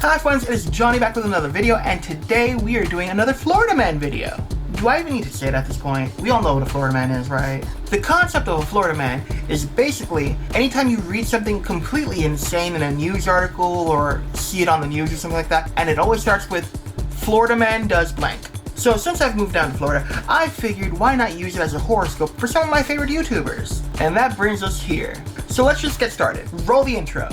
Hi friends, it is Johnny back with another video, and today we are doing another Florida Man video. Do I even need to say it at this point? We all know what a Florida Man is, right? The concept of a Florida Man is basically anytime you read something completely insane in a news article or see it on the news or something like that, and it always starts with Florida Man does blank. So since I've moved down to Florida, I figured why not use it as a horoscope for some of my favorite YouTubers. And that brings us here. So let's just get started. Roll the intro.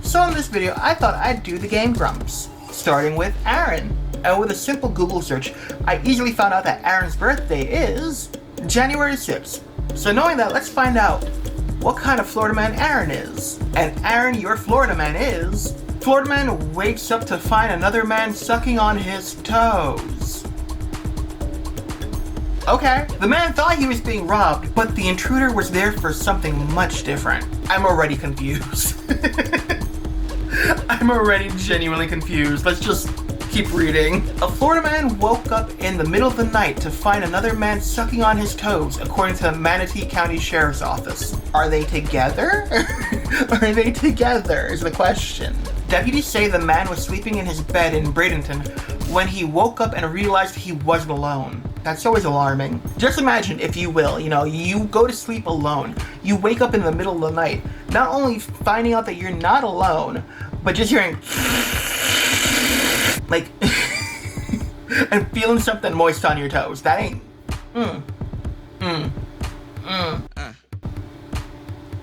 So in this video, I thought I'd do the Game Grumps, starting with Aaron. And with a simple Google search, I easily found out that Aaron's birthday is January 6th. So knowing that, let's find out what kind of Florida man Aaron is. And Aaron, your Florida man is... Florida man wakes up to find another man sucking on his toes. Okay. The man thought he was being robbed, but the intruder was there for something much different. I'm already confused. I'm already genuinely confused. Let's just keep reading. A Florida man woke up in the middle of the night to find another man sucking on his toes, according to the Manatee County Sheriff's Office. Are they together? Are they together is the question. Deputies say the man was sleeping in his bed in Bradenton when he woke up and realized he wasn't alone. That's always alarming. Just imagine, if you will, you go to sleep alone. You wake up in the middle of the night, not only finding out that you're not alone, but just hearing like and feeling something moist on your toes. That ain't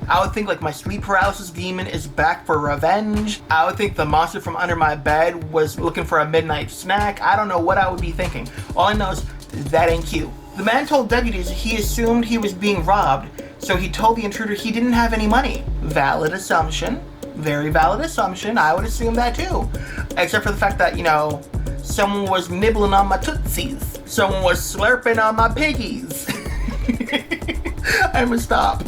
I would think like my sleep paralysis demon is back for revenge. I would think the monster from under my bed was looking for a midnight snack. I don't know what I would be thinking. All I know is that ain't cute. The man told deputies he assumed he was being robbed, so he told the intruder he didn't have any money. Valid assumption. Very valid assumption. I would assume that too. Except for the fact that, someone was nibbling on my tootsies. Someone was slurping on my piggies. I'ma stop.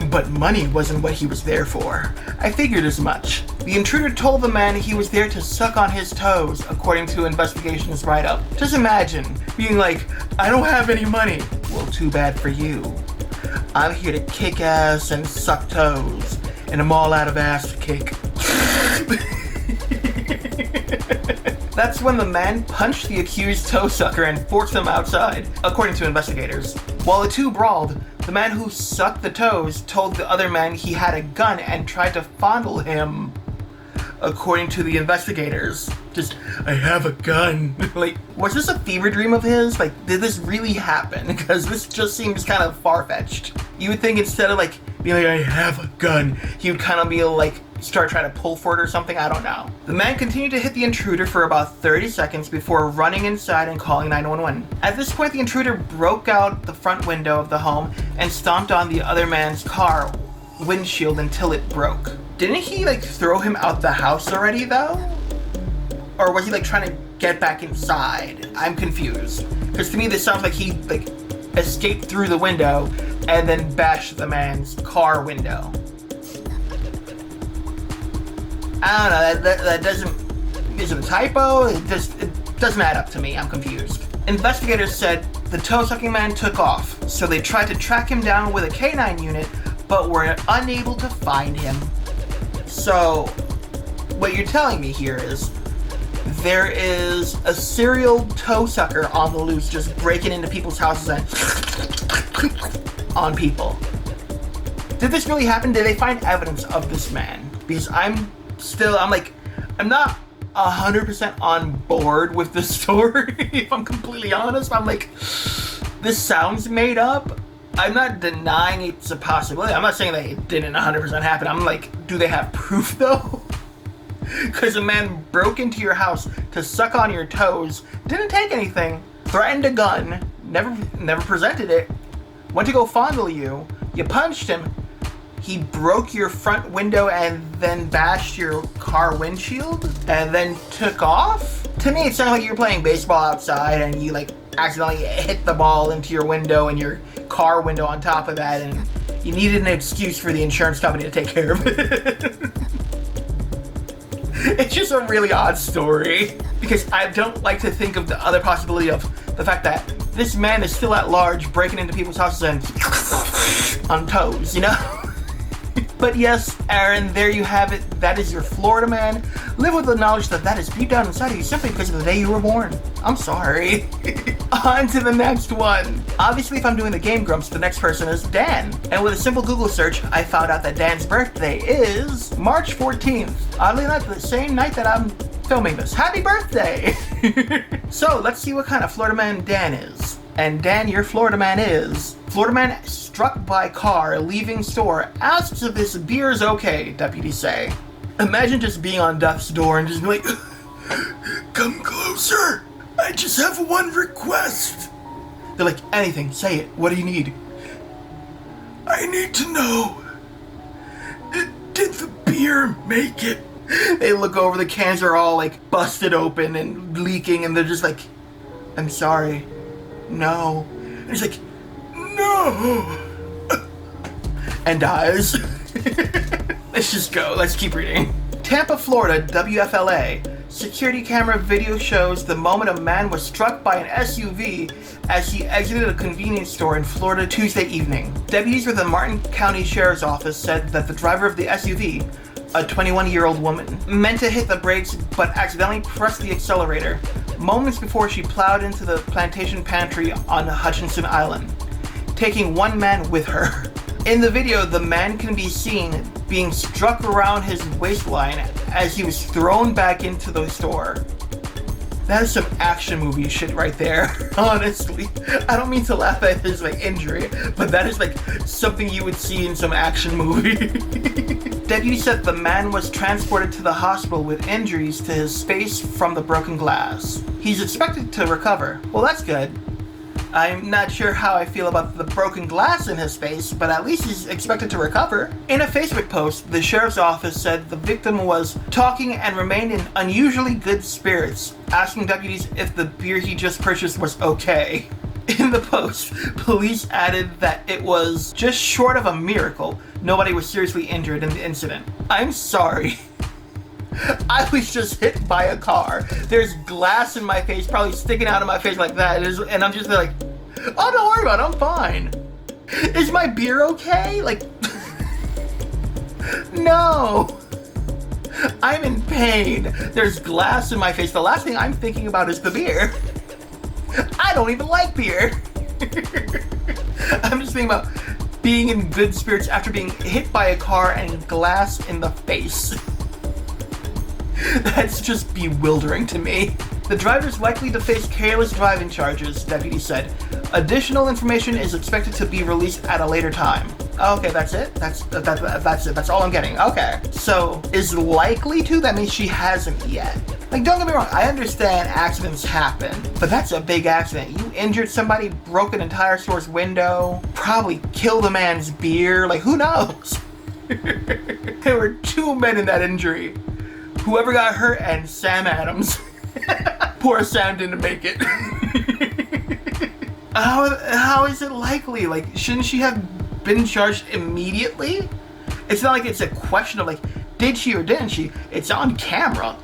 But money wasn't what he was there for. I figured as much. The intruder told the man he was there to suck on his toes, according to investigations write-up. Just imagine being like, I don't have any money. Well, too bad for you. I'm here to kick ass and suck toes, and I'm all out of ass to kick. That's when the man punched the accused toe sucker and forced him outside, according to investigators. While the two brawled, the man who sucked the toes told the other man he had a gun and tried to fondle him, according to the investigators. Just, I have a gun. Like, was this a fever dream of his? Like, did this really happen? Because this just seems kind of far-fetched. You would think instead of like being like, I have a gun, he would kind of be like, start trying to pull for it or something, I don't know. The man continued to hit the intruder for about 30 seconds before running inside and calling 911. At this point, the intruder broke out the front window of the home and stomped on the other man's car windshield until it broke. Didn't he throw him out the house already though? Or was he trying to get back inside? I'm confused. Because to me this sounds like he escaped through the window and then bashed the man's car window. I don't know, that doesn't, is it a typo? It doesn't add up to me, I'm confused. Investigators said the toe-sucking man took off, so they tried to track him down with a K9 unit, but were unable to find him. So, what you're telling me here is, there is a serial toe sucker on the loose just breaking into people's houses and on people. Did this really happen? Did they find evidence of this man? Because I'm not 100% on board with this story, if I'm completely honest. I'm like, this sounds made up. I'm not denying it's a possibility. I'm not saying that it didn't 100% happen. I'm like, do they have proof though? Because a man broke into your house to suck on your toes, didn't take anything, threatened a gun, never presented it, went to go fondle you, you punched him, he broke your front window and then bashed your car windshield and then took off? To me, it sounded like you were playing baseball outside and you like accidentally hit the ball into your window and your car window on top of that, and you needed an excuse for the insurance company to take care of it. It's just a really odd story, because I don't like to think of the other possibility of the fact that this man is still at large, breaking into people's houses and on toes, you know? But yes, Aaron, there you have it. That is your Florida man. Live with the knowledge that that is deep down inside of you simply because of the day you were born. I'm sorry. On to the next one. Obviously, if I'm doing the Game Grumps, the next person is Dan. And with a simple Google search, I found out that Dan's birthday is March 14th. Oddly enough, the same night that I'm filming this. Happy birthday! So, let's see what kind of Florida man Dan is. And Dan, your Florida man is... Florida man struck by car, leaving store, asks if this beer is okay, deputies say. Imagine just being on death's door and just being like, come closer, I just have one request. They're like, anything, say it, what do you need? I need to know, did the beer make it? They look over, the cans are all like busted open and leaking, and they're just like, I'm sorry, no. And he's like, no! And dies. Let's just go. Let's keep reading. Tampa, Florida, WFLA. Security camera video shows the moment a man was struck by an SUV as he exited a convenience store in Florida Tuesday evening. Deputies with the Martin County Sheriff's Office said that the driver of the SUV, a 21-year-old woman, meant to hit the brakes but accidentally pressed the accelerator moments before she plowed into the plantation pantry on Hutchinson Island, taking one man with her. In the video, the man can be seen being struck around his waistline as he was thrown back into the store. That is some action movie shit right there, honestly. I don't mean to laugh at his like injury, but that is like something you would see in some action movie. Deputy said the man was transported to the hospital with injuries to his face from the broken glass. He's expected to recover. Well, that's good. I'm not sure how I feel about the broken glass in his face, but at least he's expected to recover. In a Facebook post, the sheriff's office said the victim was talking and remained in unusually good spirits, asking deputies if the beer he just purchased was okay. In the post, police added that it was just short of a miracle. Nobody was seriously injured in the incident. I'm sorry. I was just hit by a car. There's glass in my face, probably sticking out of my face like that, and I'm just like, oh, don't worry about it, I'm fine. Is my beer okay? Like, no. I'm in pain. There's glass in my face. The last thing I'm thinking about is the beer. I don't even like beer. I'm just thinking about being in good spirits after being hit by a car and glass in the face. That's just bewildering to me. The driver's likely to face careless driving charges, deputy said. Additional information is expected to be released at a later time. Okay, that's it? That's it. That's all I'm getting. Okay. So, is likely to? That means she hasn't yet. Like, don't get me wrong, I understand accidents happen, but that's a big accident. You injured somebody, broke an entire store's window, probably killed a man's beer, like, who knows? There were two men in that injury. Whoever got hurt and Sam Adams. Poor Sam didn't make it. How is it likely? Like, shouldn't she have been charged immediately? It's not like it's a question of like, did she or didn't she? It's on camera.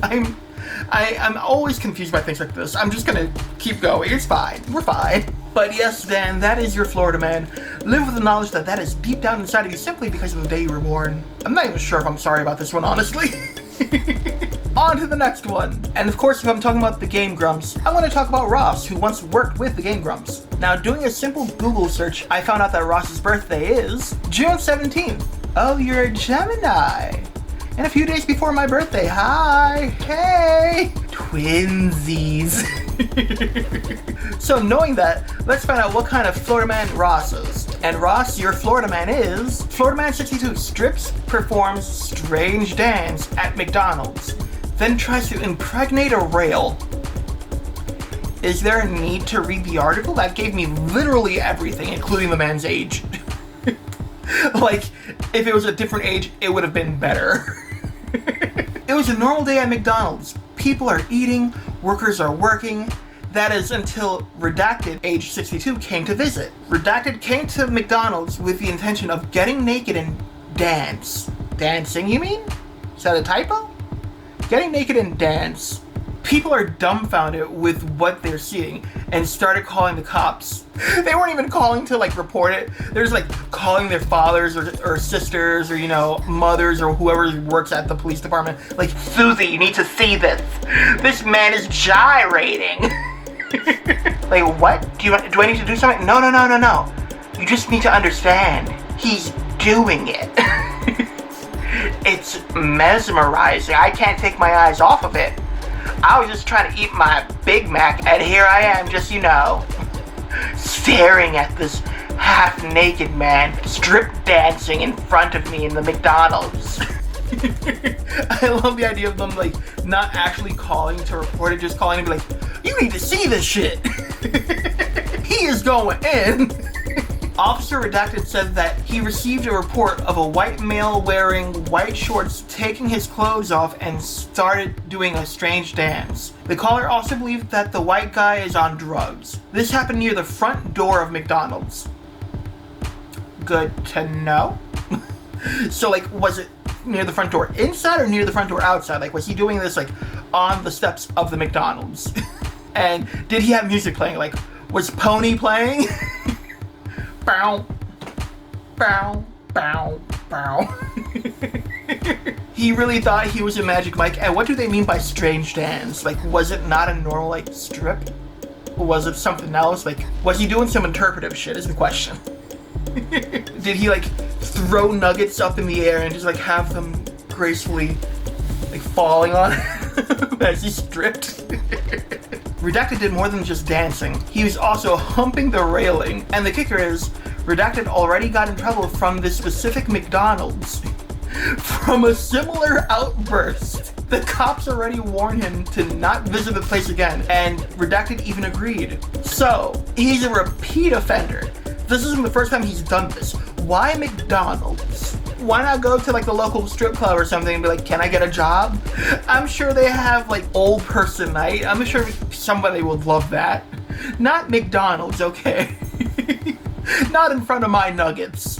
I'm always confused by things like this. I'm just gonna keep going. It's fine. We're fine. But yes, Dan, that is your Florida man. Live with the knowledge that that is deep down inside of you simply because of the day you were born. I'm not even sure if I'm sorry about this one, honestly. On to the next one. And of course, if I'm talking about the Game Grumps, I want to talk about Ross, who once worked with the Game Grumps. Now, doing a simple Google search, I found out that Ross's birthday is June 17th. Oh, you're a Gemini. And a few days before my birthday. Hi. Hey. Twinsies. So knowing that, let's find out what kind of Florida man Ross is. And Ross, your Florida man is... Florida man 62 strips, performs strange dance at McDonald's, then tries to impregnate a rail. Is there a need to read the article? That gave me literally everything, including the man's age. Like, if it was a different age, it would have been better. It was a normal day at McDonald's. People are eating, workers are working. That is until Redacted, age 62, came to visit. Redacted came to McDonald's with the intention of getting naked and dance. Dancing, you mean? Is that a typo? Getting naked and dance. People are dumbfounded with what they're seeing and started calling the cops. They weren't even calling to like report it. They're just like calling their fathers or sisters or, you know, mothers or whoever works at the police department. Like, Susie, you need to see this. This man is gyrating. Like, what? Do I need to do something? No. You just need to understand. He's doing it. It's mesmerizing. I can't take my eyes off of it. I was just trying to eat my Big Mac, and here I am, just, you know, staring at this half-naked man strip dancing in front of me in the McDonald's. I love the idea of them, like, not actually calling to report it, just calling and be like, you need to see this shit. He is going in. Officer Redacted said that he received a report of a white male wearing white shorts taking his clothes off and started doing a strange dance. The caller also believed that the white guy is on drugs. This happened near the front door of McDonald's. Good to know. So, like, was it near the front door inside or near the front door outside? Like, was he doing this, like, on the steps of the McDonald's? And did he have music playing? Like, was Pony playing? Bow, bow, bow, bow. He really thought he was a Magic Mike. And what do they mean by strange dance? Like, was it not a normal, like, strip? Or was it something else? Like, was he doing some interpretive shit is the question. Did he, like, throw nuggets up in the air and just, like, have them gracefully, like, falling on as he stripped? Redacted did more than just dancing. He was also humping the railing. And the kicker is, Redacted already got in trouble from this specific McDonald's from a similar outburst. The cops already warned him to not visit the place again, and Redacted even agreed. So, he's a repeat offender. This isn't the first time he's done this. Why McDonald's? Why not go to like the local strip club or something and be like, can I get a job? I'm sure they have like old person night. I'm sure somebody would love that. Not McDonald's, okay? Not in front of my nuggets.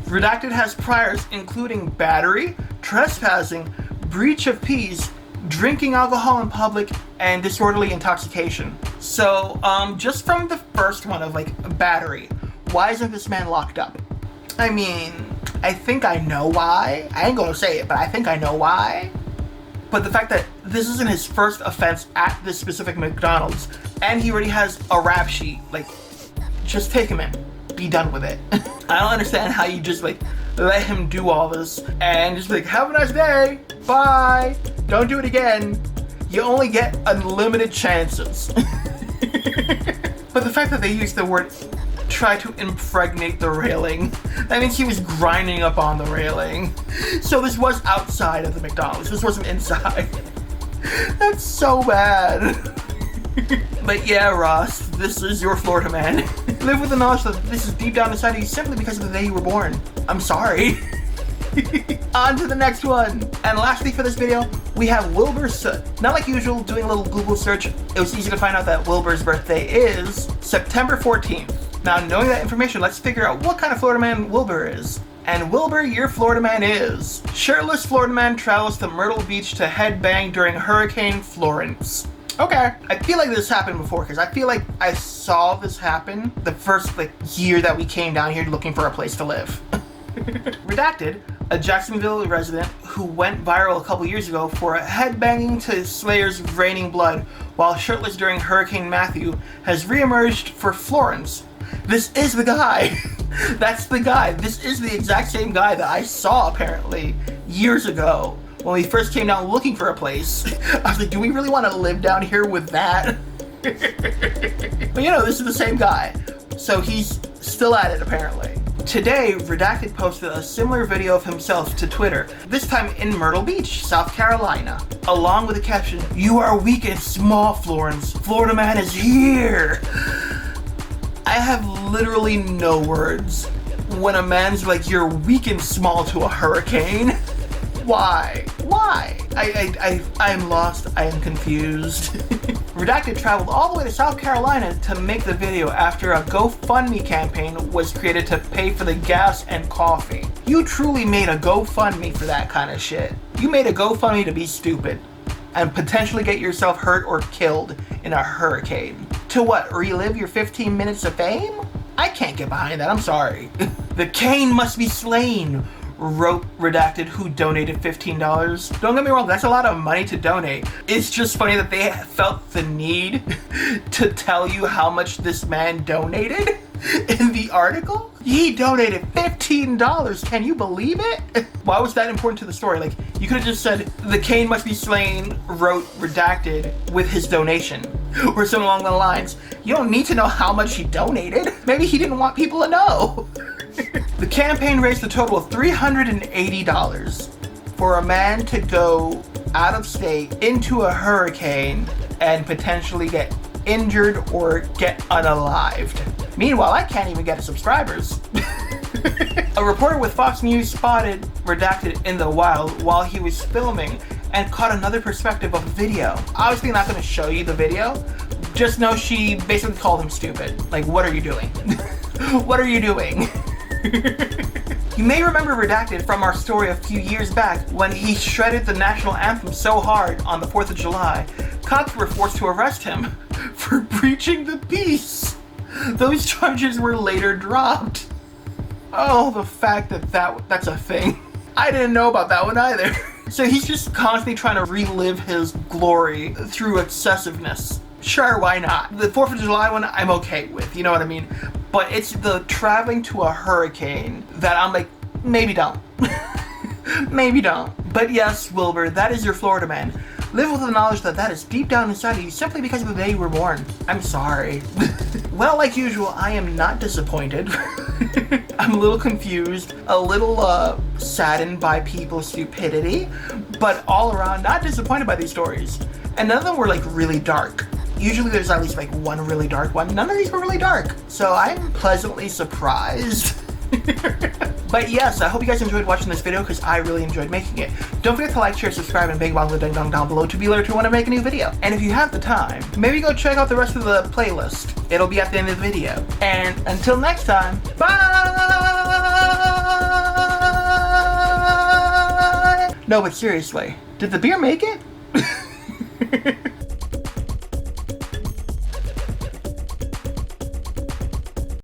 Redacted has priors including battery, trespassing, breach of peace, drinking alcohol in public, and disorderly intoxication. So, just from the first one of like battery, why isn't this man locked up? I mean, I think I know why. I ain't gonna say it, but I think I know why. But the fact that this isn't his first offense at this specific McDonald's, and he already has a rap sheet, like, just take him in. Be done with it. I don't understand how you just, like, let him do all this and just be like, have a nice day, bye, don't do it again. You only get unlimited chances. But the fact that they use the word try to impregnate the railing, that means he was grinding up on the railing. So this was outside of the McDonald's, this wasn't inside. That's so bad. But yeah, Ross, this is your Florida man. Live with the knowledge that this is deep down inside of you simply because of the day you were born. I'm sorry. On to the next one. And lastly for this video, we have Wilbur Soot. Not like usual, doing a little Google search, it was easy to find out that Wilbur's birthday is September 14th. Now, knowing that information, let's figure out what kind of Florida man Wilbur is. And Wilbur, your Florida man is. Shirtless Florida man travels to Myrtle Beach to headbang during Hurricane Florence. Okay. I feel like this happened before, because I feel like I saw this happen the first, like, year that we came down here looking for a place to live. Redacted, a Jacksonville resident who went viral a couple years ago for headbanging to Slayer's Raining Blood while shirtless during Hurricane Matthew, has reemerged for Florence. This is the guy. That's the guy. This is the exact same guy that I saw, apparently, years ago when we first came down looking for a place. I was like, do we really want to live down here with that? But you know, this is the same guy. So he's still at it, apparently. Today, Redacted posted a similar video of himself to Twitter, this time in Myrtle Beach, South Carolina, along with the caption, "You are weak and small, Florence. Florida man is here." I have literally no words. when a man's like, you're weak and small to a hurricane? Why? Why? I'm lost. I am confused. Redacted traveled all the way to South Carolina to make the video after a GoFundMe campaign was created to pay for the gas and coffee. You truly made a GoFundMe for that kind of shit. You made a GoFundMe to be stupid and potentially get yourself hurt or killed in a hurricane. To what, relive your 15 minutes of fame? I can't get behind that, I'm sorry. The cane must be slain, wrote Redacted, who donated $15. Don't get me wrong, that's a lot of money to donate. It's just funny that they felt the need to tell you how much this man donated in the article. He donated $15. Can you believe it? Why was that important to the story? Like, you could have just said, the cane must be slain, wrote Redacted, with his donation. Or something along the lines. You don't need to know how much he donated. Maybe he didn't want people to know. The campaign raised a total of $380 for a man to go out of state into a hurricane and potentially get injured or get unalived. Meanwhile, I can't even get subscribers. A reporter with Fox News spotted Redacted in the wild while he was filming and caught another perspective of the video. Obviously not going to show you the video. Just know she basically called him stupid. Like, what are you doing? What are you doing? You may remember Redacted from our story a few years back when he shredded the national anthem so hard on the 4th of July, cops were forced to arrest him for breaching the peace. Those charges were later dropped. Oh, the fact that that's a thing. I didn't know about that one either. So he's just constantly trying to relive his glory through excessiveness. Sure, why not? The 4th of July one, I'm okay with, you know what I mean? But it's the traveling to a hurricane that I'm like, maybe don't. Maybe don't. But yes, Wilbur, that is your Florida man. Live with the knowledge that that is deep down inside of you simply because of the day you were born. I'm sorry. Well, like usual, I am not disappointed. I'm a little confused, a little saddened by people's stupidity, but all around not disappointed by these stories. And none of them were like really dark. Usually there's at least like one really dark one. None of these were really dark. So I'm pleasantly surprised. But yes, I hope you guys enjoyed watching this video because I really enjoyed making it. Don't forget to like, share, subscribe, and bang bang the ding dong down below to be alerted when I make a new video. And if you have the time, maybe go check out the rest of the playlist. It'll be at the end of the video. And until next time, bye! No, but seriously, did the beer make it?